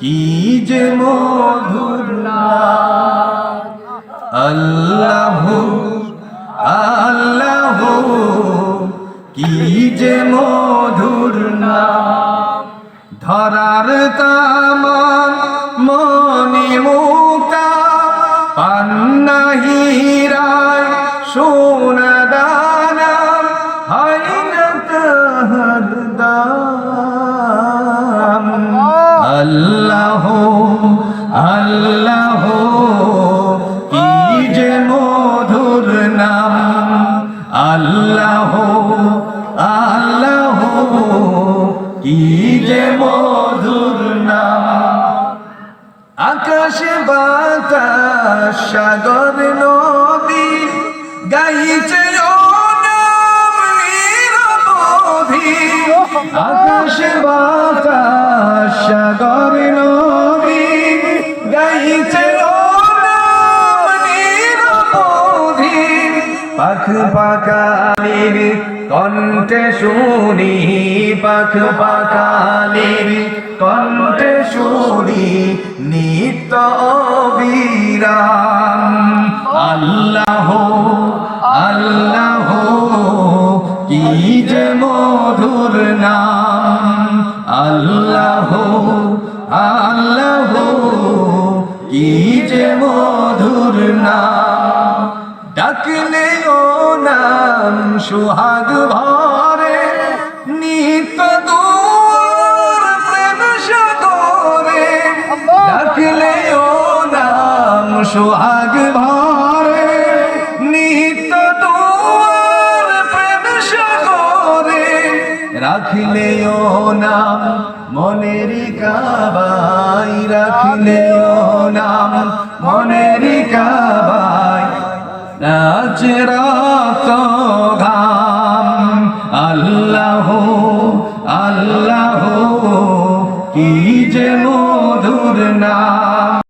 কি যে মধুর নাম আল্লাহ আল্লাহ, কি যে মধুর নাম। ধরার তামাম মনি মুক্তা পান্না হীরায় সোনা দানা, হয় না তাহার দাম। আল্লাহ আল্লাহ, কি যে মধুর নাম। আল্লাহ আল্লাহ, কি যে মধুর নাম। আকাশ বাতাস সাগর নদী গাইছে ও নাম নিরবধি। আকাশ বাতাস সাগর নদী গাইছে ও নাম নিরবধি। পাখ পাখালির কণ্ঠে শুনি, পাখ পাখালির কণ্ঠে শুনি নিত্য অবিরাম। আল্লাহ আল্লাহ, কি যে মধুর নাম। আল্লাহ আল্লাহ, কি যে মধুর নাম। ডাকলে ও নাম সুহাগ ভরে, নিত্য দূর প্রেম সাগরে। ডাকলে ও নাম সুহাগ ভরে, নিত্য দূর প্রেম সাগরে। রাখিলে ও নাম মনের কাবায়, রাখিলে ও নাম মনের কাবায়। নাচে রক্ত ঘাম। আল্লাহ আল্লাহ, কি যে মধুর নাম।